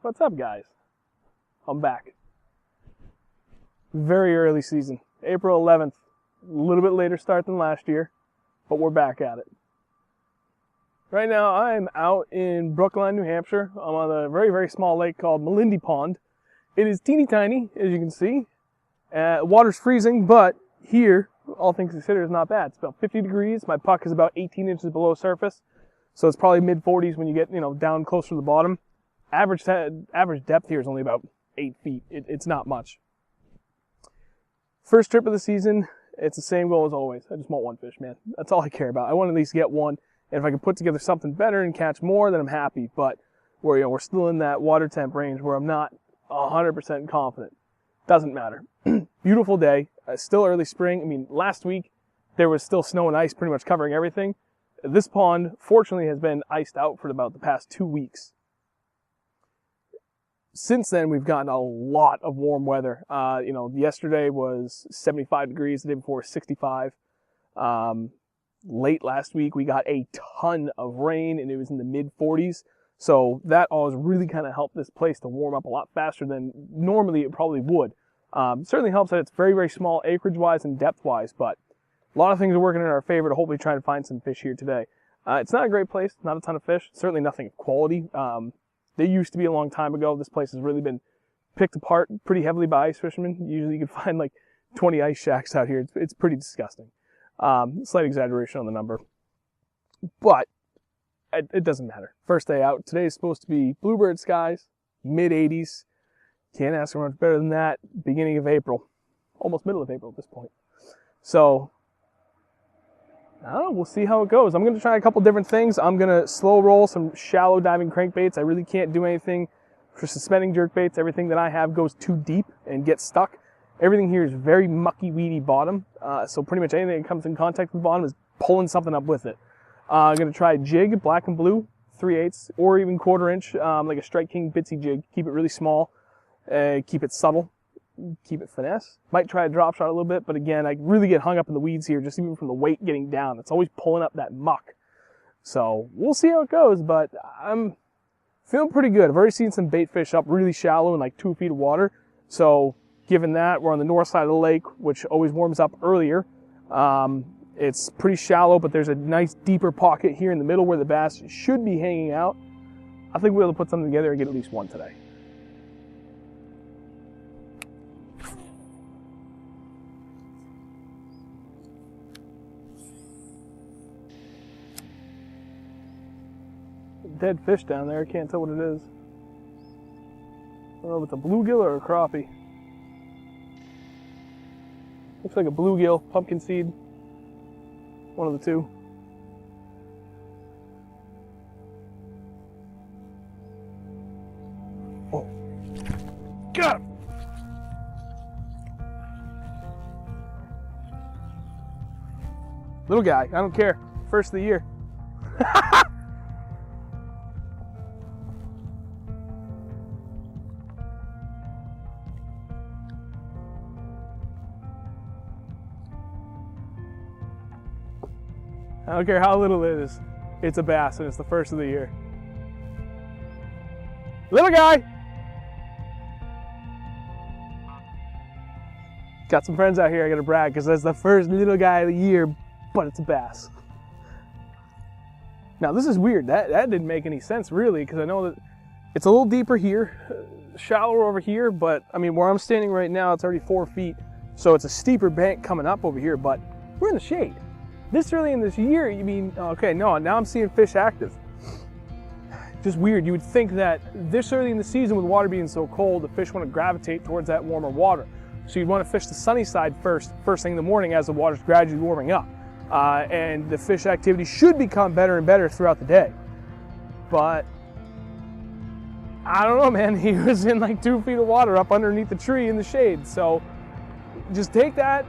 What's up, guys? I'm back. Very early season. April 11th. A little bit later start than last year, but we're back at it. Right now, I'm out in Brookline, New Hampshire. I'm on a very, very small lake called Melindy Pond. It is teeny tiny, as you can see. Water's freezing, but here, all things considered, is not bad. It's about 50 degrees. My puck is about 18 inches below surface, so it's probably mid-40s when you get, down closer to the bottom. Average depth here is only about 8 feet. It's not much. First trip of the season, it's the same goal as always. I just want one fish, man. That's all I care about. I want to at least get one. And if I can put together something better and catch more, then I'm happy. But we're still in that water temp range where I'm not 100% confident. Doesn't matter. Beautiful day. Still early spring. I mean, last week there was still snow and ice pretty much covering everything. This pond, fortunately, has been iced out for about the past 2 weeks. Since then, we've gotten a lot of warm weather. Yesterday was 75 degrees, the day before 65. Late last week, we got a ton of rain, and it was in the mid-40s. So that all has really kind of helped this place to warm up a lot faster than normally it probably would. Certainly helps that it's very, very small acreage-wise and depth-wise, but a lot of things are working in our favor to hopefully try and find some fish here today. It's not a great place, not a ton of fish, certainly nothing of quality. They used to be a long time ago. This place has really been picked apart pretty heavily by ice fishermen. Usually you can find like 20 ice shacks out here. It's pretty disgusting. Slight exaggeration on the number. But it doesn't matter. First day out. Today is supposed to be bluebird skies, mid-80s. Can't ask for much better than that. Beginning of April. Almost middle of April at this point. So, I don't know, we'll see how it goes. I'm going to try a couple different things. I'm going to slow roll some shallow diving crankbaits. I really can't do anything for suspending jerkbaits. Everything that I have goes too deep and gets stuck. Everything here is very mucky, weedy bottom. So pretty much anything that comes in contact with the bottom is pulling something up with it. I'm going to try a jig, black and blue, 3/8, or even 1/4 inch, like a Strike King bitsy jig. Keep it really small. Keep it subtle. Keep it finesse. Might try a drop shot a little bit, but again, I really get hung up in the weeds here, just even from the weight getting down. It's always pulling up that muck. So we'll see how it goes, but I'm feeling pretty good. I've already seen some bait fish up really shallow in like 2 feet of water. So given that, we're on the north side of the lake, which always warms up earlier. It's pretty shallow, but there's a nice deeper pocket here in the middle where the bass should be hanging out. I think we'll be able to put something together and get at least one today. Dead fish down there. I can't tell what it is. I don't know if it's a bluegill or a crappie. Looks like a bluegill, pumpkin seed. One of the two. Oh. Got him! Little guy, I don't care. First of the year. I don't care how little it is. It's a bass, and it's the first of the year. Little guy! Got some friends out here I gotta brag, because that's the first little guy of the year, but it's a bass. Now this is weird. That didn't make any sense really, because I know that it's a little deeper here, shallower over here, but I mean where I'm standing right now, it's already 4 feet, so it's a steeper bank coming up over here, but we're in the shade. This early in this year, you mean, okay, no, now I'm seeing fish active. Just weird. You would think that this early in the season with water being so cold, the fish want to gravitate towards that warmer water. So you'd want to fish the sunny side first thing in the morning as the water's gradually warming up. And the fish activity should become better and better throughout the day. But, I don't know, man. He was in like 2 feet of water up underneath the tree in the shade. So just take that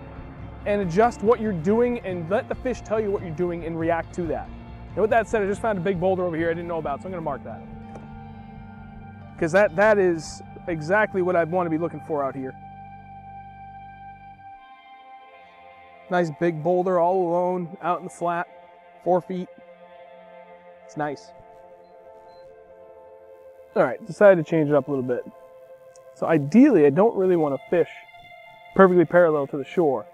and adjust what you're doing and let the fish tell you what you're doing and react to that. And with that said, I just found a big boulder over here I didn't know about, so I'm going to mark that. Because that is exactly what I'd want to be looking for out here. Nice big boulder all alone, out in the flat, 4 feet. It's nice. All right, decided to change it up a little bit. So ideally, I don't really want to fish perfectly parallel to the shore.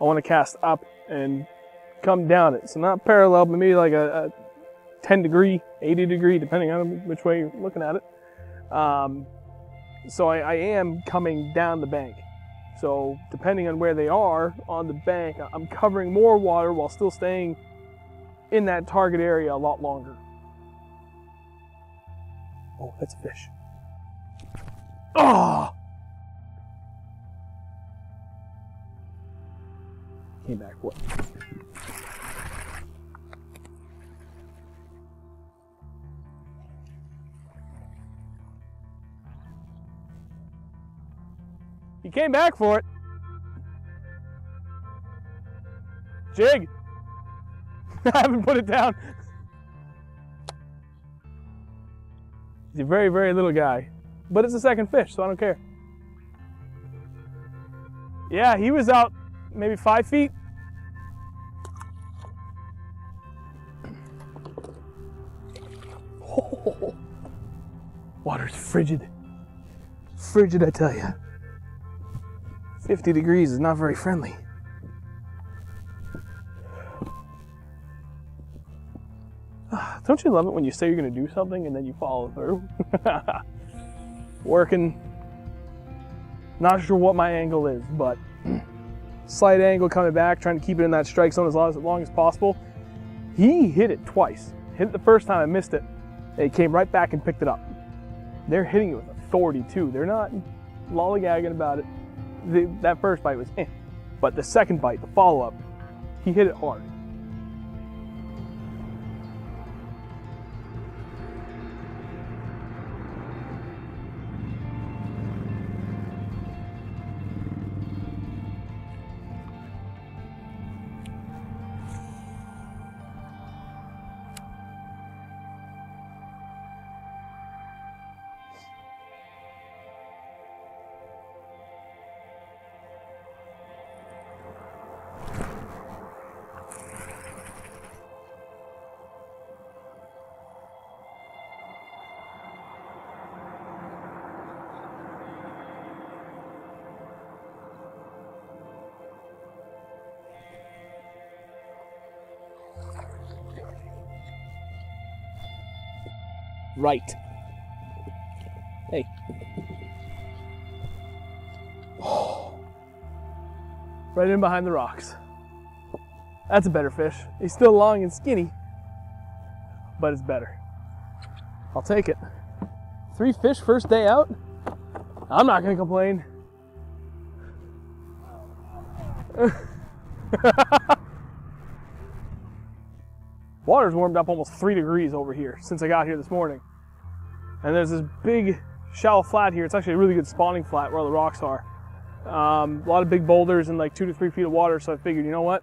I want to cast up and come down it. So not parallel, but maybe like a 10 degree, 80 degree, depending on which way you're looking at it. So I am coming down the bank. So depending on where they are on the bank, I'm covering more water while still staying in that target area a lot longer. Oh, that's a fish. Oh! Came back for it. He came back for it. Jig. I haven't put it down. He's a very, very little guy. But it's a second fish, so I don't care. Yeah, he was out maybe 5 feet. Oh, water's frigid. Frigid, I tell you. 50 degrees is not very friendly. Don't you love it when you say you're going to do something and then you follow through? Working. Not sure what my angle is, but slight angle coming back, trying to keep it in that strike zone as long as possible. He hit it twice. Hit it the first time, I missed it. And he came right back and picked it up. They're hitting it with authority too. They're not lollygagging about it. That first bite was eh. But the second bite, the follow-up, he hit it hard. Right. Hey. Oh. Right in behind the rocks. That's a better fish. He's still long and skinny, but it's better. I'll take it. 3 fish first day out? I'm not gonna complain. Water's warmed up almost 3 degrees over here since I got here this morning. And there's this big shallow flat here. It's actually a really good spawning flat where all the rocks are. A lot of big boulders and like 2 to 3 feet of water, so I figured, you know what?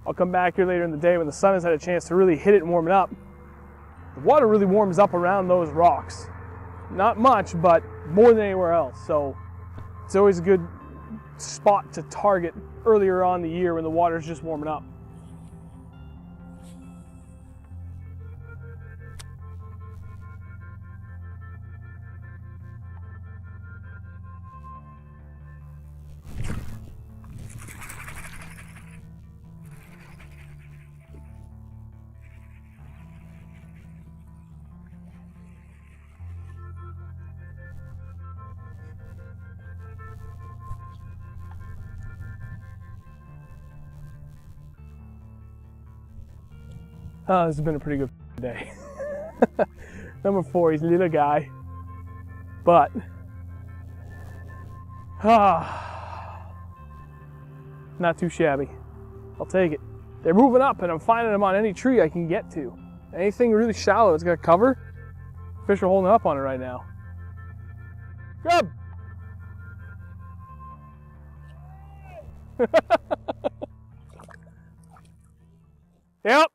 I'll come back here later in the day when the sun has had a chance to really hit it and warm it up. The water really warms up around those rocks. Not much, but more than anywhere else. So it's always a good spot to target earlier on in the year when the water's just warming up. Oh, this has been a pretty good day. Number 4, he's a little guy, but not too shabby. I'll take it. They're moving up and I'm finding them on any tree I can get to. Anything really shallow it's got cover, fish are holding up on it right now. Grub! Yep.